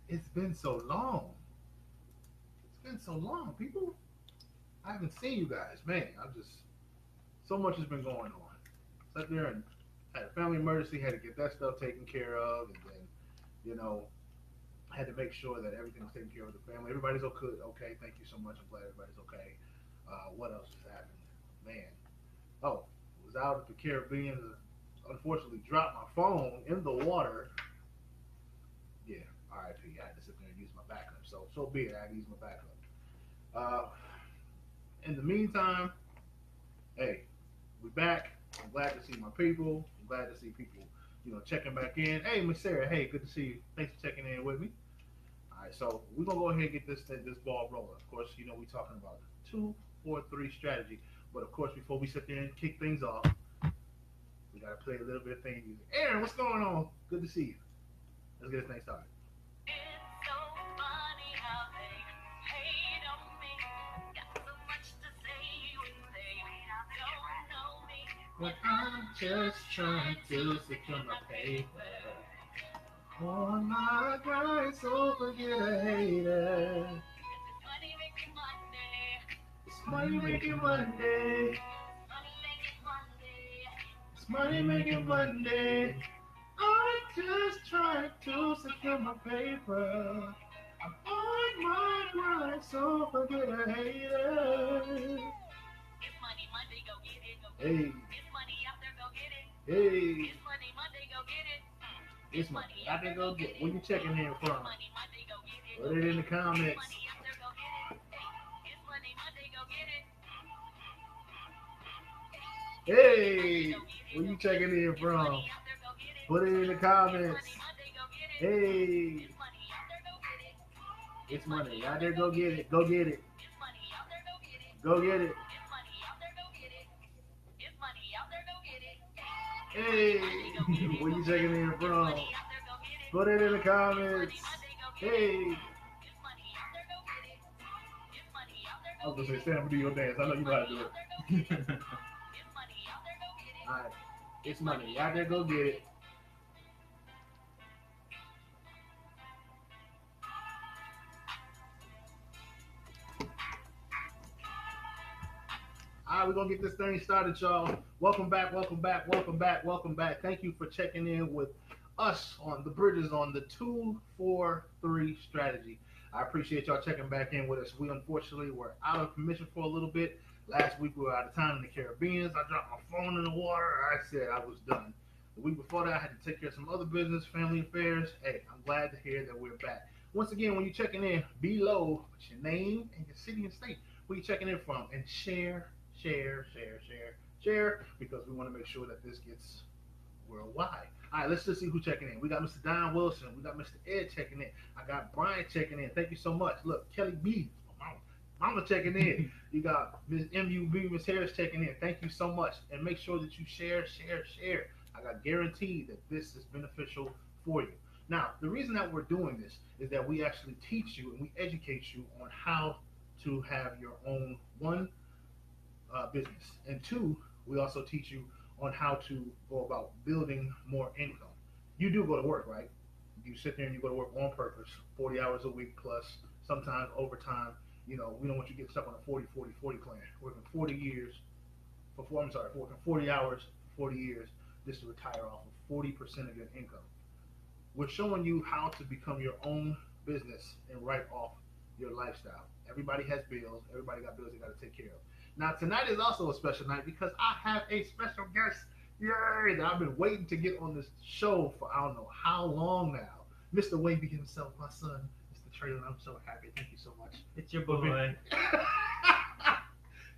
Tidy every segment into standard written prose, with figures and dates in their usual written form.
It's been so long. It's been so long, people. I haven't seen you guys, man. I'm just so much has been going on. Sat there and had a family emergency, had to get that stuff taken care of, and then you know I had to make sure that everything was taken care of with the family. Everybody's okay. Okay, thank you so much. I'm glad everybody's okay. What else has happened, man? Oh, was out at the Caribbean. Unfortunately, dropped my phone in the water. Yeah, RIP. I had to sit there and use my backup. So be it. I had to use my backup. Uh, in the meantime, hey, we back. I'm glad to see my people. I'm glad to see people, checking back in. Hey, Miss Sarah. Hey, good to see you. Thanks for checking in with me. All right, so we're gonna go ahead and get this ball rolling. Of course, we're talking about the 2-4-3 strategy. But of course, before we sit there and kick things off, we gotta play a little bit of theme music. Aaron, what's going on? Good to see you. Let's get this thing started. It's so funny how they hate on me. Got so much to say when they don't know me. But I'm just trying to secure my paper. On my grind, so forget a hater. It's money making Monday. It's money making Monday. It's money making Monday. I'm just trying to secure my paper. I'm on my grind, so forget a hater. It's money Monday, go get it. Hey. It's money out there, go get it. Hey. It's money Monday, go get it. It's money out there, go get it. Where you checking in from? Put it in the comments. Hey, where you checking in from? Put it in the comments. Hey, it's money out there. Go get it. Go get it. Go get it. Hey, where you checking in from? Put it in the comments. Hey. I was gonna say, stand up and do your dance. I know you know how to do it. All right, it's money out there. Go get it. All right, we're gonna get this thing started, y'all. Welcome back, welcome back, welcome back, welcome back. Thank you for checking in with us on the bridges on the 2-4-3 strategy. I appreciate y'all checking back in with us. We unfortunately were out of commission for a little bit. Last week we were out of time in the Caribbeans. I dropped my phone in the water. I said I was done. The week before that, I had to take care of some other business, family affairs. Hey, I'm glad to hear that we're back. Once again, when you're checking in, below, put your name and your city and state. Where you checking in from, and share, because we want to make sure that this gets worldwide. All right, let's just see who's checking in. We got Mr. Don Wilson. We got Mr. Ed checking in. I got Brian checking in. Thank you so much. Look, Kelly B, mama checking in. You got Ms. MUB, Ms. Harris checking in. Thank you so much. And make sure that you share. I got guaranteed that this is beneficial for you. Now, the reason that we're doing this is that we actually teach you and we educate you on how to have your own business. And two, we also teach you on how to go about building more income. You do go to work, right? You sit there and you go to work on purpose, 40 hours a week plus, sometimes overtime. We don't want you to get stuck on a 40-40-40 plan. Working 40 years working 40 hours for 40 years just to retire off of 40% of your income. We're showing you how to become your own business and write off your lifestyle. Everybody has bills. Everybody got bills they got to take care of. Now, tonight is also a special night because I have a special guest, yay, that I've been waiting to get on this show for I don't know how long now. Mr. Wavy himself, my son, Mr. Traylon. I'm so happy. Thank you so much. It's your boy.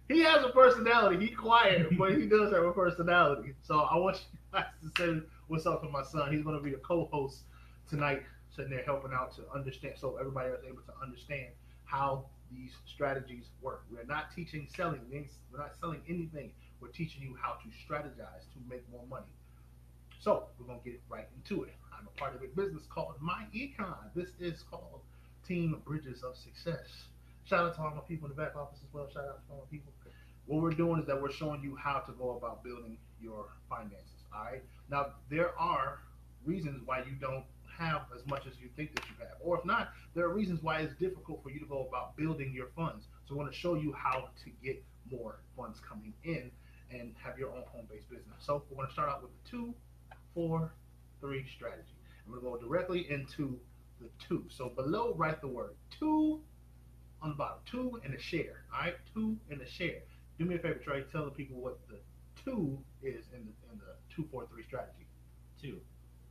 He has a personality. He's quiet, but he does have a personality. So I want you guys to say what's up to my son. He's going to be a co-host tonight, sitting there helping out to understand, so everybody is able to understand how these strategies work. We're not teaching selling. We're not selling anything. We're teaching you how to strategize to make more money. So we're going to get right into it. I'm a part of a business called My Econ. This is called Team Bridges of Success. Shout out to all my people in the back office as well. Shout out to all my people. What we're doing is that we're showing you how to go about building your finances. All right. Now, there are reasons why you don't have as much as you think that you have. Or if not, there are reasons why it's difficult for you to go about building your funds. So we're going to show you how to get more funds coming in and have your own home-based business. So we're going to start out with the 2, 4, 3 strategy. I'm going to go directly into the 2. So below, write the word 2 on the bottom. 2 and a share. All right, 2 and a share. Do me a favor, Trey. Tell the people what the 2 is in the 2, 4, 3 strategy. 2,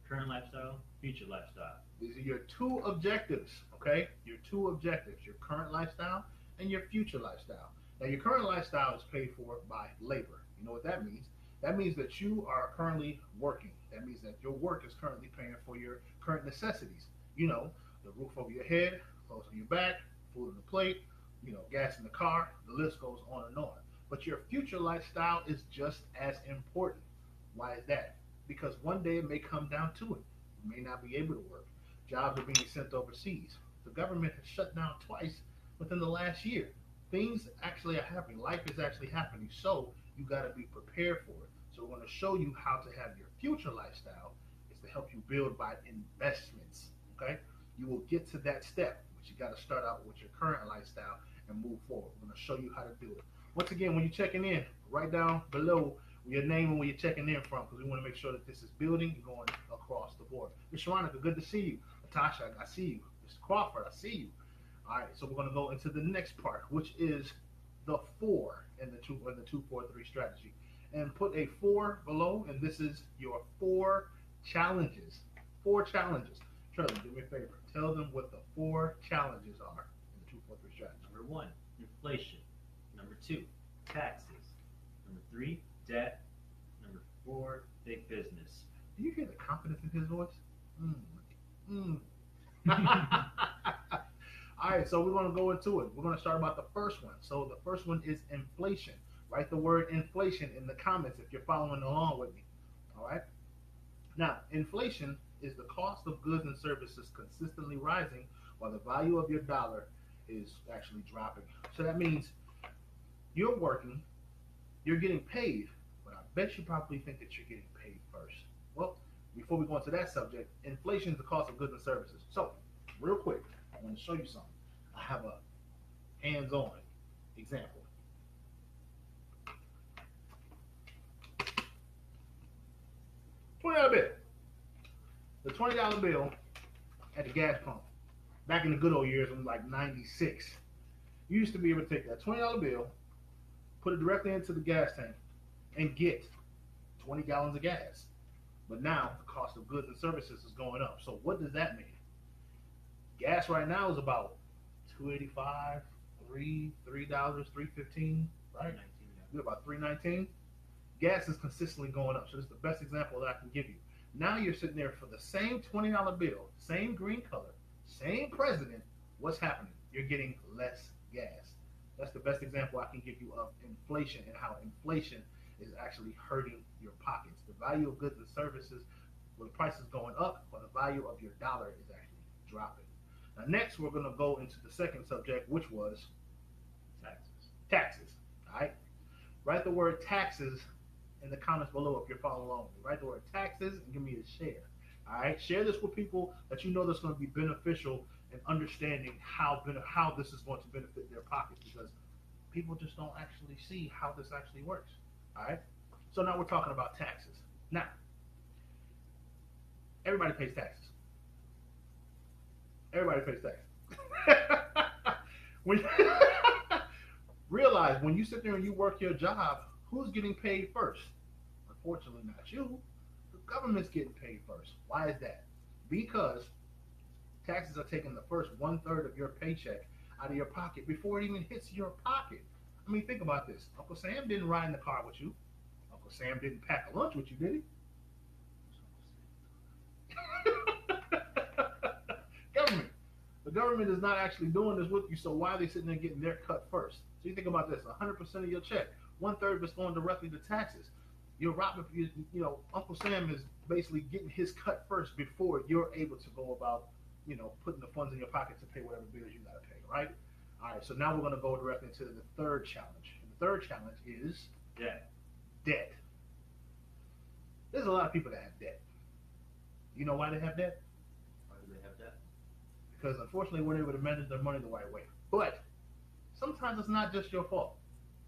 current lifestyle, future lifestyle. These are your 2 objectives. Okay, your 2 objectives: your current lifestyle and your future lifestyle. Now, your current lifestyle is paid for by labor. You know what that means? That means that you are currently working. That means that your work is currently paying for your current necessities. You know, the roof over your head, clothes on your back, food on the plate, you know, gas in the car. The list goes on and on. But your future lifestyle is just as important. Why is that? Because one day it may come down to it. You may not be able to work. Jobs are being sent overseas. The government has shut down twice within the last year. Things actually are happening. Life is actually happening. So you got to be prepared for it. So we're going to show you how to have your future lifestyle is to help you build by investments. Okay? You will get to that step, but you got to start out with your current lifestyle and move forward. We're going to show you how to do it. Once again, when you're checking in, write down below your name and where you're checking in from, because we want to make sure that this is building and going across the board. Ms. Sharonica, good to see you. Natasha, I see you. Mr. Crawford, I see you. All right, so we're going to go into the next part, which is the 4 in the 2, 4, 3 strategy. And put a 4 below, and this is your 4 challenges. 4 challenges. Charlie, do me a favor. Tell them what the 4 challenges are in the 2, 4, 3 strategy. Number 1, inflation. Number 2, taxes. Number 3, debt. Number 4, big business. Do you hear the confidence in his voice? All right, so we're going to go into it. We're going to start about the first one. So the first one is inflation. Write the word inflation in the comments if you're following along with me. All right. Now, inflation is the cost of goods and services consistently rising while the value of your dollar is actually dropping. So that means you're working, you're getting paid, but I bet you probably think that you're getting paid first. Well, before we go into that subject, inflation is the cost of goods and services. So, real quick, I want to show you something. I have a hands-on example. $20 bill. The $20 bill at the gas pump. Back in the good old years, in like '96, you used to be able to take that $20 bill, put it directly into the gas tank, and get 20 gallons of gas. But now the cost of goods and services is going up. So what does that mean? Gas right now is about $2.85, $3, $3.15, right? We're about $3.19. Gas is consistently going up. So this is the best example that I can give you. Now you're sitting there for the same $20 bill, same green color, same president. What's happening? You're getting less gas. That's the best example I can give you of inflation and how inflation is actually hurting your pockets. The value of goods and services, well, the price is going up, but the value of your dollar is actually dropping. Now, next, we're going to go into the second subject, which was taxes. Taxes. All right. Write the word taxes in the comments below if you're following along with me. Write the word taxes and give me a share. All right. Share this with people that you know that's going to be beneficial in understanding how this is going to benefit their pockets, because people just don't actually see how this actually works. All right. So now we're talking about taxes. Now, everybody pays taxes. Everybody pays taxes. When realize when you sit there and you work your job, who's getting paid first? Unfortunately, not you. The government's getting paid first. Why is that? Because taxes are taking the first 1/3 of your paycheck out of your pocket before it even hits your pocket. I mean, think about this. Uncle Sam didn't ride in the car with you. Uncle Sam didn't pack a lunch with you, did he? Government. The government is not actually doing this with you, so why are they sitting there getting their cut first? So you think about this, 100% of your check, 1/3 of it's going directly to taxes. You're robbing, Uncle Sam is basically getting his cut first before you're able to go about, putting the funds in your pocket to pay whatever bills you got to pay, right? All right, so now we're going to go directly into the third challenge. And the third challenge is debt. There's a lot of people that have debt. You know why they have debt? because unfortunately, they weren't able to manage their money the right way. But sometimes it's not just your fault.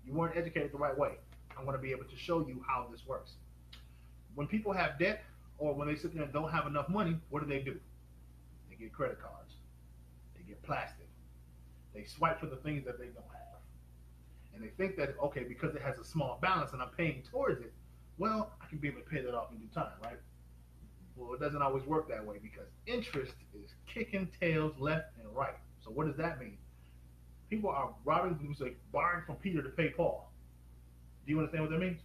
You weren't educated the right way. I want to be able to show you how this works. When people have debt or when they sit there and don't have enough money, what do? They get credit cards. They get plastic. They swipe for the things that they don't have. And they think that, okay, because it has a small balance and I'm paying towards it, well, I can be able to pay that off in due time, right? Well, it doesn't always work that way because interest is kicking tails left and right. So what does that mean? People are borrowing from Peter to pay Paul. Do you understand what that means?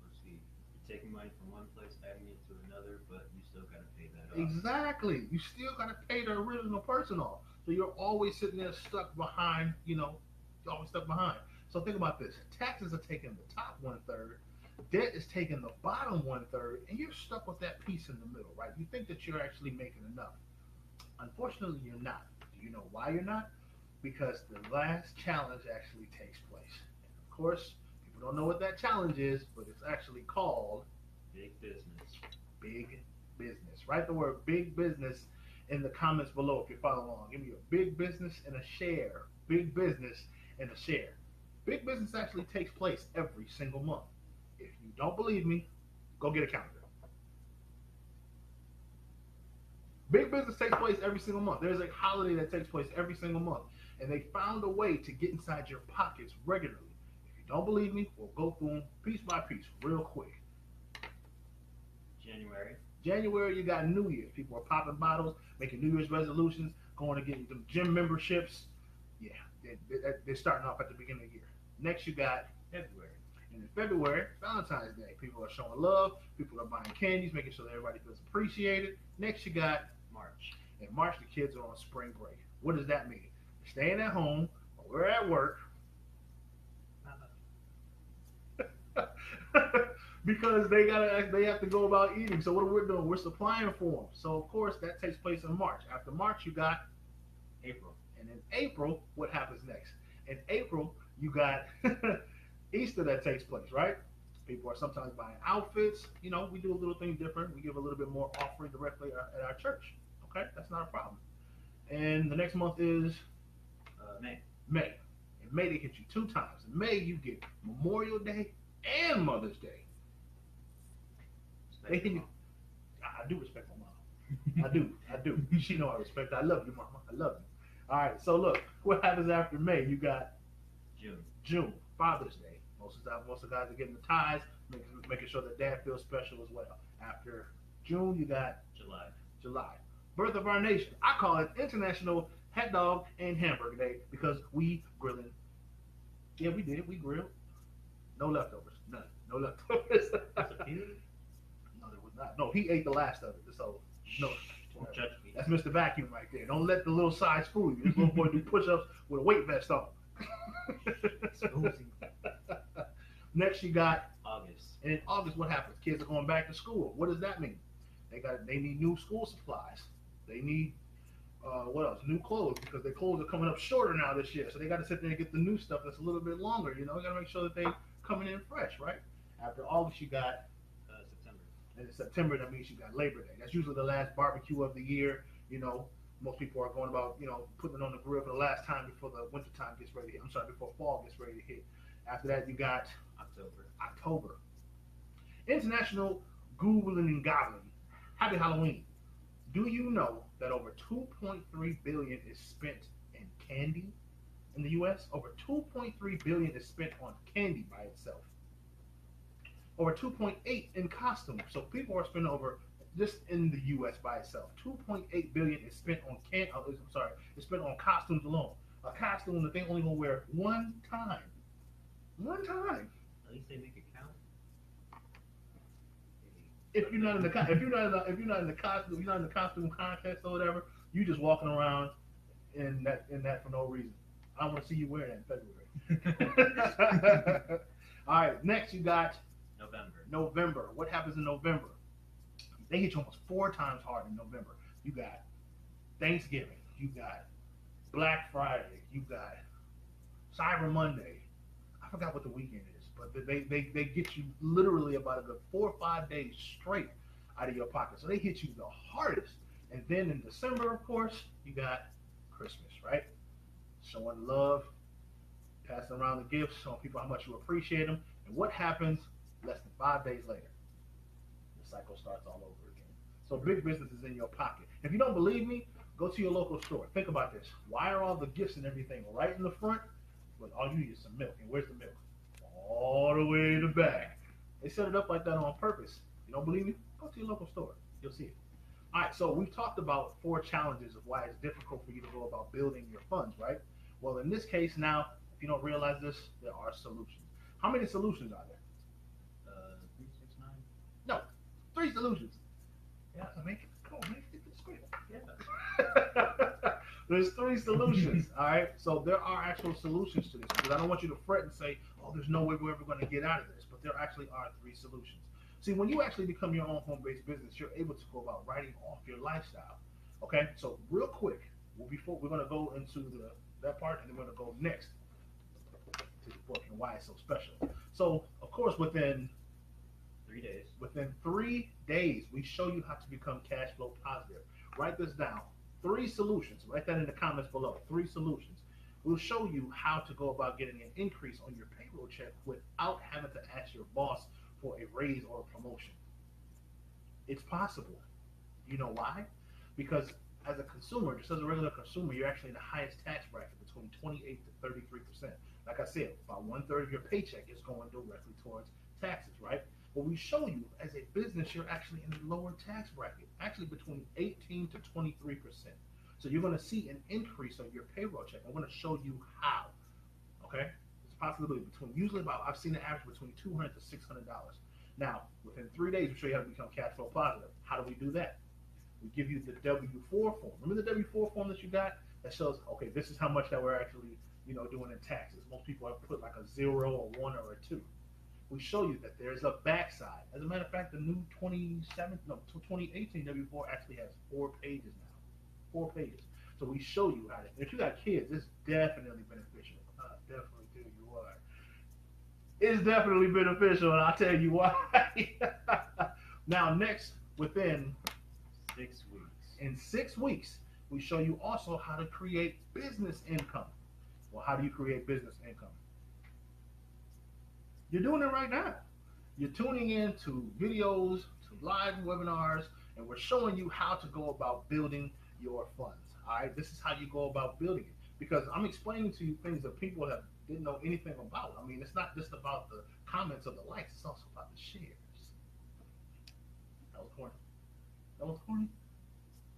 Let's see. You're taking money from one place, adding it to another, but you still got to pay that off. Exactly. You still got to pay the original person off. So you're always sitting there stuck behind, you're always stuck behind. So think about this. Taxes are taking the top 1/3. Debt is taking the bottom 1/3, and you're stuck with that piece in the middle, right? You think that you're actually making enough. Unfortunately, you're not. Do you know why you're not? Because the last challenge actually takes place. And of course, people don't know what that challenge is, but it's actually called Big business. Big business. Write the word big business in the comments below if you're following along. Give me a big business and a share. Big business and a share. Big business actually takes place every single month. If you don't believe me, go get a calendar. Big business takes place every single month. There's a holiday that takes place every single month. And they found a way to get inside your pockets regularly. If you don't believe me, we'll go through them piece by piece real quick. January, you got New Year's. People are popping bottles, making New Year's resolutions, going to get them gym memberships. Yeah, they're starting off at the beginning of the year. Next, you got February. And in February, Valentine's Day. People are showing love. People are buying candies, making sure that everybody feels appreciated. Next, you got March. In March, the kids are on spring break. What does that mean? They're staying at home, or we're at work. Because they have to go about eating. So what are we doing? We're supplying for them. So of course that takes place in March. After March, you got April. And in April, what happens next? In April, you got Easter that takes place, right? People are sometimes buying outfits. We do a little thing different. We give a little bit more offering directly at our church. Okay, that's not a problem. And the next month is May. In May, they hit you 2 times. In May, you get Memorial Day and Mother's Day. They hit you. I do respect my mom. I do. She know I respect her. I love you, mama. I love you. All right, so look, what happens after May? You got June, Father's Day. Most of the guys are getting the ties, making sure that dad feels special as well. After June, you got July. Birth of our nation. I call it International Hot Dog and Hamburger Day because we grilling. Yeah, we did. We grilled. No leftovers. None. No leftovers. No, there was not. No, he ate the last of it. So, no. Don't judge me. That's Mr. Vacuum right there. Don't let the little size fool you. This little boy do push-ups with a weight vest on. Next, you got August. And in August, what happens? Kids are going back to school. What does that mean? They need new school supplies. They need what else? New clothes because their clothes are coming up shorter now this year. So they got to sit there and get the new stuff that's a little bit longer. You got to make sure that they coming in fresh, right? After August, you got September. And in September, that means you got Labor Day. That's usually the last barbecue of the year. Most people are going about, putting it on the grill for the last time before the winter time gets ready to hit. Before fall gets ready to hit. After that, you got October. International Googling and Gobbling. Happy Halloween. Do you know that over 2.3 billion is spent in candy in the U.S.? Over 2.3 billion is spent on candy by itself. Over 2.8 in costumes. So people are spending over, just in the U.S. by itself, 2.8 billion is spent on is spent on costumes alone. A costume that they only gonna wear one time. One time. At least they make it count. If you're not in the costume contest or whatever, you just walking around in that for no reason. I want to see you wear that in February. All right, next you got November. What happens in November? They hit you almost 4 times hard in November. You got Thanksgiving. You got Black Friday. You got Cyber Monday. I forgot what the weekend is, but they get you literally about a good 4 or 5 days straight out of your pocket. So they hit you the hardest. And then in December, of course, you got Christmas, right? Showing love, passing around the gifts, showing people how much you appreciate them. And what happens less than 5 days later? The cycle starts all over again. So big business is in your pocket. If you don't believe me, go to your local store. Think about this. Why are all the gifts and everything right in the front? But all you need is some milk. And where's the milk? All the way in the back. They set it up like that on purpose. You don't believe me? Go to your local store. You'll see it. All right, so we've talked about 4 challenges of why it's difficult for you to go about building your funds, right? Well, in this case now, if you don't realize this, there are solutions. How many solutions are there? 3, 6, 9. No, 3 solutions. Yeah. So make it, come on, make it square. Yeah. There's 3 solutions, all right? So there are actual solutions to this because I don't want you to fret and say, oh, there's no way we're ever going to get out of this. But there actually are 3 solutions. See, when you actually become your own home-based business, you're able to go about writing off your lifestyle. Okay, so real quick, before we're going to go into that part, and then we're going to go next to the book and why it's so special. So, of course, within 3 days. Within 3 days, we show you how to become cash flow positive. Write this down. 3 solutions. Write that in the comments below. 3 solutions. We'll show you how to go about getting an increase on your payroll check without having to ask your boss for a raise or a promotion. It's possible. You know why? Because as a consumer, just as a regular consumer, you're actually in the highest tax bracket between 28 to 33%. Like I said, about 1/3 of your paycheck is going directly towards taxes, right? But we show you as a business, you're actually in the lower tax bracket, actually between 18 to 23%. So you're going to see an increase on your payroll check. I'm going to show you how. Okay? It's a possibility between, usually about, I've seen an average between $200 to $600. Now, within 3 days, we show you how to become cash flow positive. How do we do that? We give you the W-4 form. Remember the W-4 form that you got that shows, okay, this is how much that we're actually, doing in taxes. Most people have put like a 0 or 1 or a 2. We show you that there's a backside. As a matter of fact, the new 2018 W-4 actually has 4 pages now. 4 pages. So we show you how to. If you got kids, it's definitely beneficial. I definitely tell you why. It's definitely beneficial, and I'll tell you why. Now, next, within 6 weeks. In 6 weeks, we show you also how to create business income. Well, how do you create business income? You're doing it right now. You're tuning in to videos, to live webinars, and we're showing you how to go about building your funds. All right, this is how you go about building it. Because I'm explaining to you things that people didn't know anything about. I mean, it's not just about the comments or the likes; it's also about the shares. That was corny. That was corny.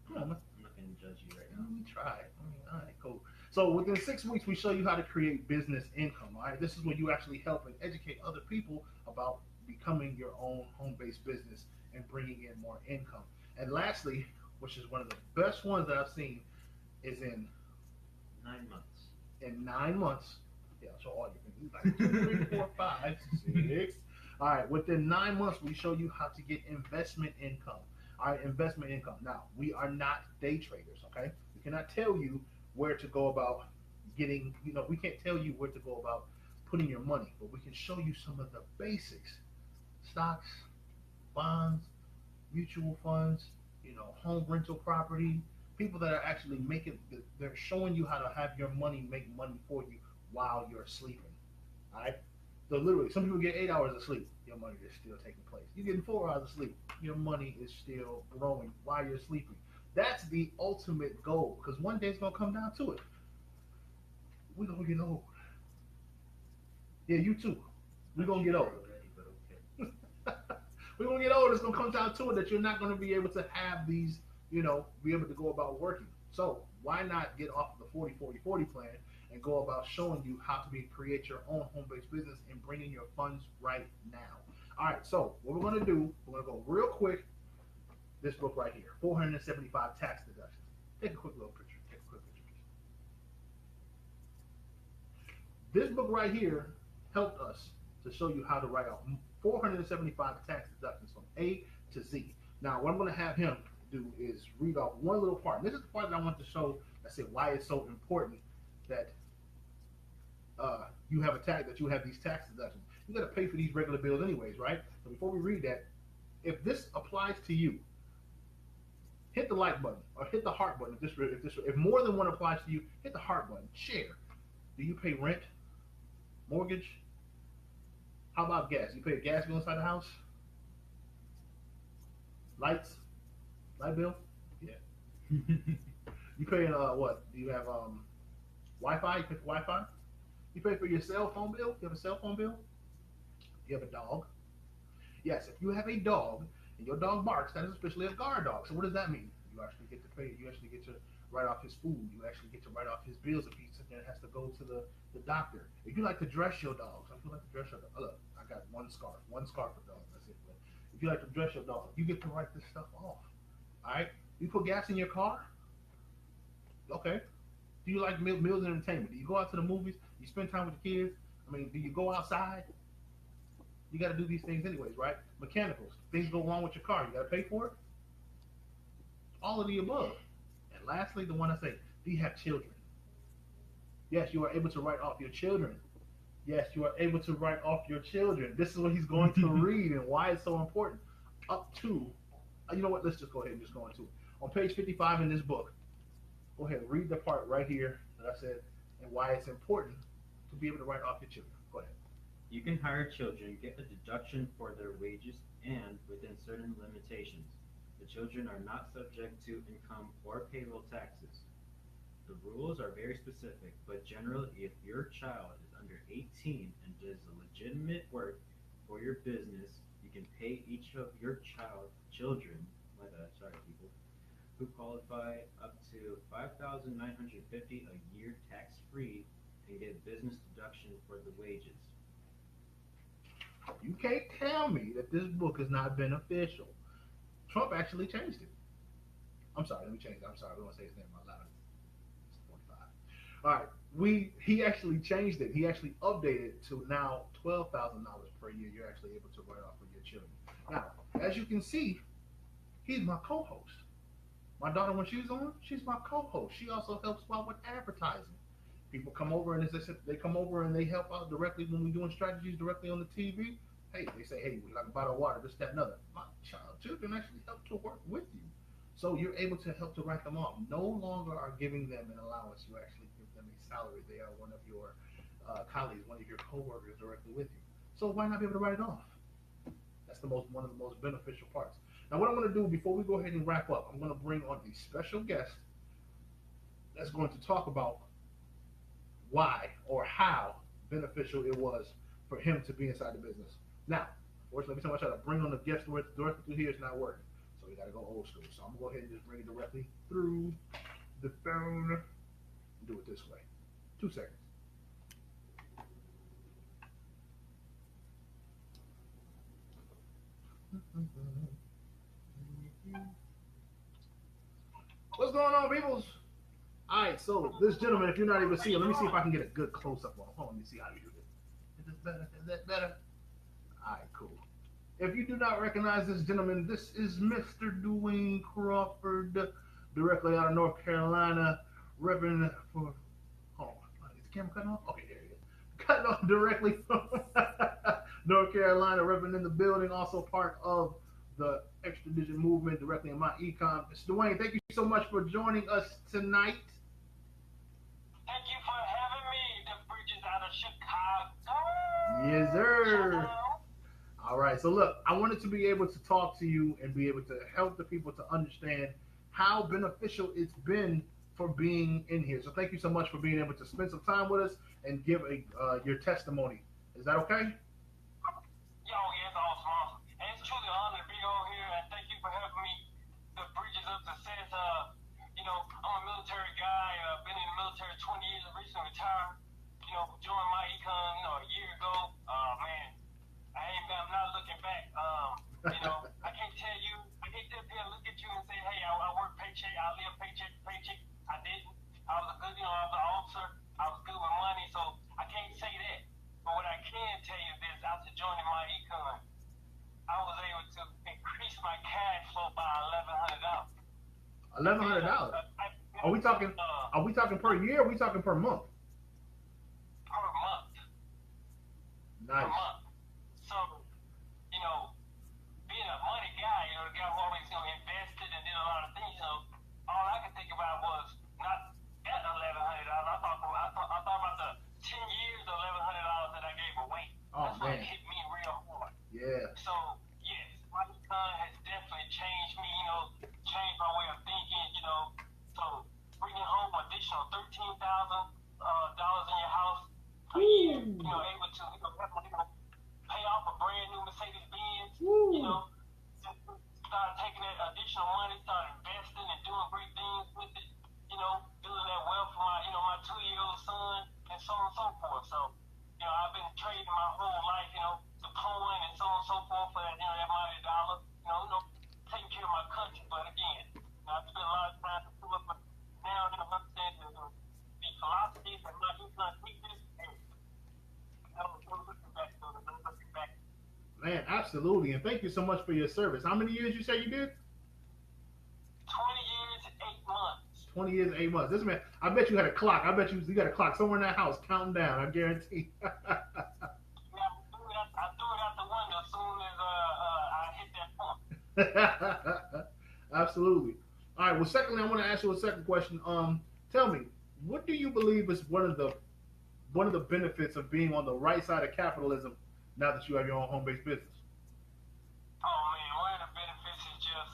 Come on, man. I'm not going to judge you right now. We tried. All right, cool. So within 6 weeks, we show you how to create business income. All right, this is where you actually help and educate other people about becoming your own home-based business and bringing in more income. And lastly, which is one of the best ones that I've seen, is in 9 months. In 9 months, yeah, so all you can do like 2, 3, 4, 5, 6. All right, within 9 months, we show you how to get investment income. All right, investment income. Now, we are not day traders, okay? We cannot tell you where to go about getting, we can't tell you where to go about putting your money, but we can show you some of the basics. Stocks, bonds, mutual funds, home rental property, people that are actually they're showing you how to have your money make money for you while you're sleeping. All right? So literally, some people get 8 hours of sleep, your money is still taking place. You're getting 4 hours of sleep, your money is still growing while you're sleeping. That's the ultimate goal, because one day it's going to come down to it. We're going to get old. Yeah, you too. We're going to get old. We're going to get old. It's going to come down to it that you're not going to be able to have these, be able to go about working. So why not get off of the 40-40-40 plan and go about showing you how to create your own home-based business and bring in your funds right now. All right, so what we're going to do, we're going to go real quick. This book right here, 475 tax deductions. Take a quick little picture. Take a quick picture. This book right here helped us to show you how to write out 475 tax deductions from A to Z. Now, what I'm going to have him do is read off one little part. And this is the part that I want to show, I said, why it's so important that you have these tax deductions. You got to pay for these regular bills anyways, right? So before we read that, if this applies to you, hit the like button or hit the heart button. If more than one applies to you, hit the heart button. Share. Do you pay rent, mortgage? How about gas? You pay a gas bill inside the house? Lights, light bill? Yeah. You pay what? Do you have Wi-Fi? You pay for Wi-Fi? You pay for your cell phone bill? You have a cell phone bill? You have a dog? Yes, if you have a dog and your dog barks, that is officially a guard dog. So what does that mean? You actually get to pay. You actually get to write off his food. You actually get to write off his bills if he sits there and has to go to the doctor. If you like to dress your dog, if you like to dress your dog, look, I got one scarf for dogs. That's it. But if you like to dress your dog, you get to write this stuff off. All right. You put gas in your car. Okay. Do you like meals and entertainment? Do you go out to the movies? You spend time with the kids? I mean, do you go outside? You got to do these things anyways, right? Mechanicals. Things go wrong with your car. You got to pay for it. All of the above. And lastly, the one I say, do you have children? Yes, you are able to write off your children. Yes, you are able to write off your children. This is what he's going to read and why it's so important. Up to, you know what? Let's just go ahead and just go into it. On page 55 in this book, go ahead and read the part right here that I said and why it's important to be able to write off your children. Go ahead. You can hire children, get a deduction for their wages, and within certain limitations. The children are not subject to income or payroll taxes. The rules are very specific, but generally, if your child is under 18 and does a legitimate work for your business, you can pay each of your children, people, who qualify up to $5,950 a year tax-free and get business deduction for the wages. You can't tell me that this book is not beneficial. Trump actually changed it. I'm sorry, let me change it. I'm sorry, we don't say his name out loud. It's 45. All right, he actually changed it. He actually updated it to now $12,000 per year. You're actually able to write off for your children. Now, as you can see, he's my co-host. My daughter, when she's on, she's my co-host. She also helps out with advertising. People come over and they come over and they help out directly when we're doing strategies directly on the TV. Hey, they say, hey, we like a bottle of water, this, that, and other. My children actually help to work with you. So you're able to help to write them off. No longer are giving them an allowance. You actually give them a salary. They are one of your colleagues, one of your coworkers directly with you. So why not be able to write it off? That's one of the most beneficial parts. Now, what I'm going to do before we go ahead and wrap up, I'm going to bring on a special guest that's going to talk about why or how beneficial it was for him to be inside the business. Now, fortunately, every time I try to bring on the guest directly through here, it's not working. So we got to go old school. So I'm going to go ahead and just bring it directly through the phone and do it this way. 2 seconds. What's going on, peoples? All right, so this gentleman, if you're not able to see him, let me see if I can get a good close-up on him. Hold on, let me see how you do this. Is this better? Is that better? All right, cool. If you do not recognize this gentleman, this is Mr. DeWayne Crawford, directly out of North Carolina, repping for, hold on, is the camera cutting off? Okay, there it is. Cutting off directly from North Carolina, repping in the building, also part of the extradition movement directly in my econ. Mr. DeWayne, thank you so much for joining us tonight. Thank you for having me, the Bridges out of Chicago. Yes, sir. All right, so look, I wanted to be able to talk to you and be able to help the people to understand how beneficial it's been for being in here. So thank you so much for being able to spend some time with us and give your testimony. Is that okay? Yo, yes, awesome. And it's truly an honor to be on here, and thank you for having me. The Bridges of Success. I'm a military guy. Been in the military 20 years. Recently retired. Joined my econ, a year ago. Man, I'm not looking back. I can't tell you. I can't sit here and look at you and say, hey, I work paycheck. I live paycheck to paycheck. I didn't. I was a good. I was an officer. I was good with money, so I can't say that. But what I can tell you is, after joining my econ, I was able to increase my cash flow by $1,100. $1,100. Are we talking? Are we talking per year? Or are we talking per month? Per month. Nice. Per month. So, being a money guy, the guy who always invested and did a lot of things, additional $13,000 in your house a year. You know, able to pay off a brand new Mercedes Benz. You know, start taking that additional money, start investing and doing great things with it. You know, building that wealth for my 2-year-old son and so on and so forth. So, you know, I've been trading my whole life, you know, deploying and so on and so forth for that, that mighty dollar. You know, taking care of my country. But again, I spent a lot of time to pull up now and understand the philosophies and my weakness. And I'm looking back. Man, absolutely. And thank you so much for your service. How many years you say you did? 20 years, 8 months. 20 years and 8 months. This man, I bet you had a clock. I bet you got a clock somewhere in that house counting down. I guarantee. I threw it out the window as soon as I hit that point. Absolutely. All right. Well, secondly, I want to ask you a second question. Tell me, what do you believe is one of the benefits of being on the right side of capitalism now that you have your own home-based business? Oh man, one of the benefits is just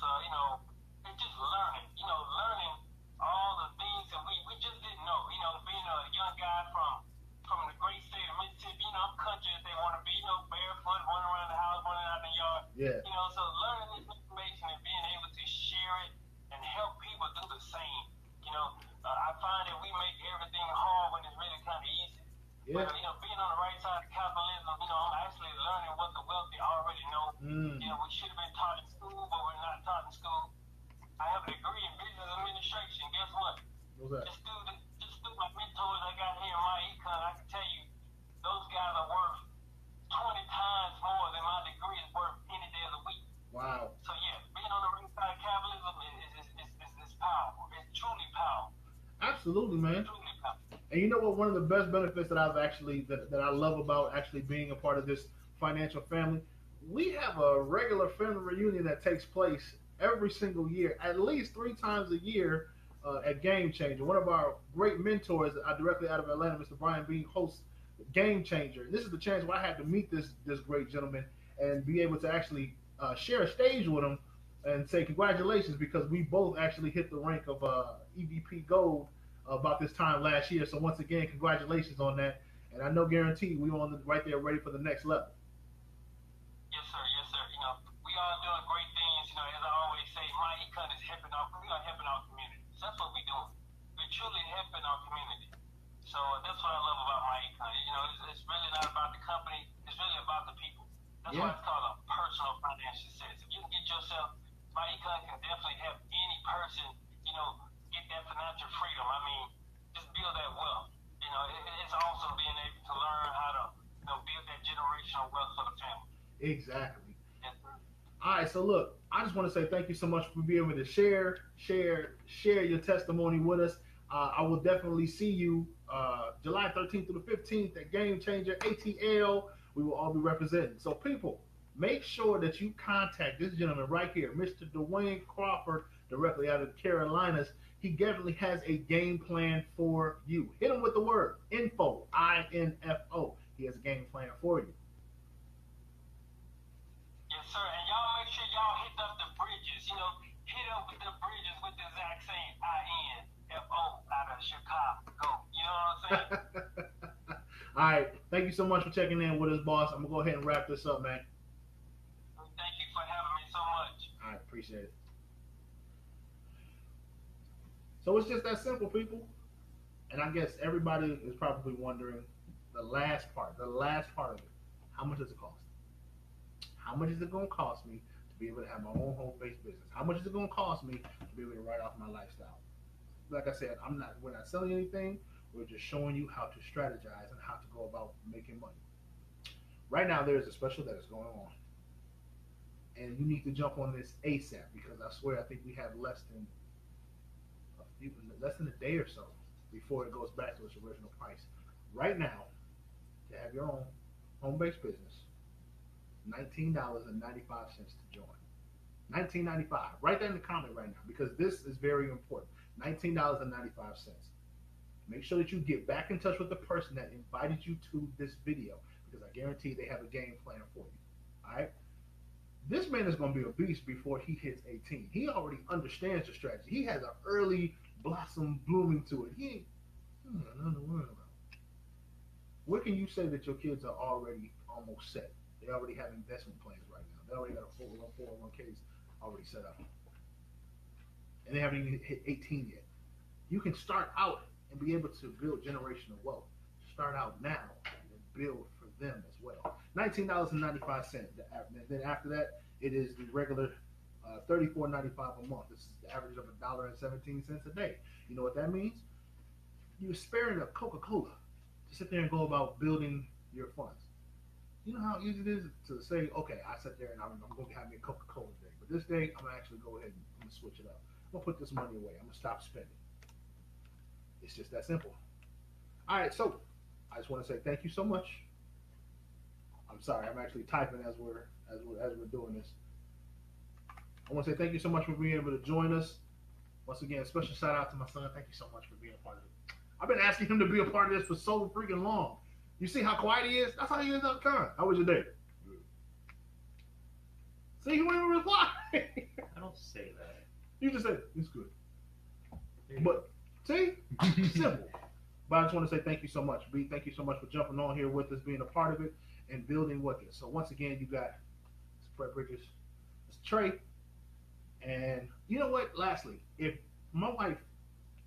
it's just learning. Learning all the things that we just didn't know. Being a young guy from the great state of Mississippi, I'm country as they want to be. Barefoot, running around the house, running out in the yard. Yeah. So learning this information and being able to share it and help people do the same. I find that we make everything hard when it's really kind of easy. Yeah. But, being on the right side of capitalism, I'm actually learning what the wealthy already know. We should have been taught in school, but we're not taught in school. I have a degree in business administration. Guess what? What's that? Just through my mentors I got here in my econ, I can tell you, those guys are worth 20 times more than my degree is worth any day of the week. Wow. So yeah, being on the right side of capitalism is powerful. It's truly powerful. Absolutely, man. It's truly powerful. And you know what? One of the best benefits that that I love about actually being a part of this financial family, we have a regular family reunion that takes place every single year, at least 3 times a year at Game Changer. One of our great mentors, directly out of Atlanta, Mr. Brian Bean, hosts Game Changer. And this is the chance where I had to meet this great gentleman and be able to actually share a stage with him and say congratulations, because we both actually hit the rank of EVP Gold about this time last year. So once again, congratulations on that. And I know guaranteed we on right there ready for the next level. Yes, sir. Yes, sir. We all doing great things. As I always say, my econ is helping our community. So that's what we're doing. We're truly helping our community. So that's what I love about my econ. It's really not about the company. It's really about the people. That's why it's called a personal financial success. If you can get yourself, my econ can definitely help any person, get that financial freedom. I mean, just build that wealth. It's awesome being able to learn how to, build that generational wealth for the family. Exactly. Yes, sir. All right, so look, I just want to say thank you so much for being able to share your testimony with us. I will definitely see you July 13th through the 15th at Game Changer ATL. We will all be representing. So people, make sure that you contact this gentleman right here, Mr. DeWayne Crawford, directly out of the Carolinas. He definitely has a game plan for you. Hit him with the word info, INFO. He has a game plan for you. Yes, sir. And y'all make sure y'all hit up the bridges. Hit up with the bridges with the exact same INFO out of Chicago. You know what I'm saying? All right. Thank you so much for checking in with us, boss. I'm going to go ahead and wrap this up, man. Thank you for having me so much. All right. Appreciate it. So it's just that simple, people. And I guess everybody is probably wondering the last part of it. How much does it cost? How much is it going to cost me to be able to have my own home-based business? How much is it going to cost me to be able to write off my lifestyle? Like I said, we're not selling anything. We're just showing you how to strategize and how to go about making money. Right now, there's a special that is going on. And you need to jump on this ASAP, because I swear I think we have less than a day or so before it goes back to its original price. Right now, to have your own home-based business, $19.95 to join. $19.95. Write that in the comment right now, because this is very important. $19.95. Make sure that you get back in touch with the person that invited you to this video, because I guarantee they have a game plan for you. All right? This man is going to be a beast before he hits 18. He already understands the strategy. He has an early blossom blooming to it. He ain't nothing to worry about. Where can you say that your kids are already almost set? They already have investment plans right now. They already got a 401ks already set up. And they haven't even hit 18 yet. You can start out and be able to build generational wealth. Start out now and build for them as well. $19.95. And then after that, it is the regular $34.95 a month. This is the average of $1.17 a day. You know what that means? You're sparing a Coca-Cola to sit there and go about building your funds. You know how easy it is to say, okay, I sit there and I'm going to have me a Coca-Cola today. But this day, I'm going to actually go ahead and I'm going to switch it up. I'm going to put this money away. I'm going to stop spending. It's just that simple. All right, so I just want to say thank you so much. I'm sorry, I'm actually typing as we're doing this. I want to say thank you so much for being able to join us. Once again, special shout out to my son. Thank you so much for being a part of it. I've been asking him to be a part of this for so freaking long. You see how quiet he is? That's how he is all the time. How was your day? Good. See, he won't even reply. I don't say that. You just said it's good. But see, simple. But I just want to say thank you so much, B. Thank you so much for jumping on here with us, being a part of it, and building with us. So once again, you got Brett Bridges, it's Trey, and you know what? Lastly, if my wife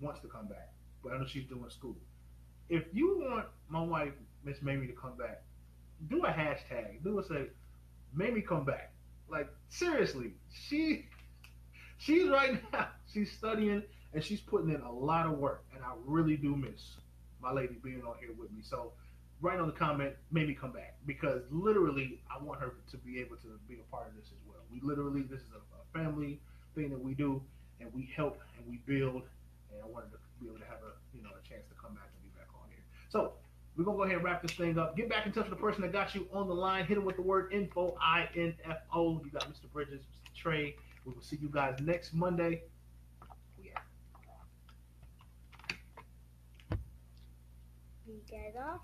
wants to come back, but I know she's doing school. If you want my wife, Miss Mamie, to come back, do a hashtag. Do a say, Mamie come back. Like seriously, she's right now. She's studying and she's putting in a lot of work, and I really do miss my lady being on here with me. So write on the comment, Mamie come back, because literally I want her to be able to be a part of this as well. This is a family thing that we do, and we help and we build, and I wanted to be able to have a chance to come back and be back on here. So we're gonna go ahead and wrap this thing up. Get back in touch with the person that got you on the line. Hit him with the word info, INFO. You got Mr. Bridges, Mr. Trey. We will see you guys next Monday. You get off.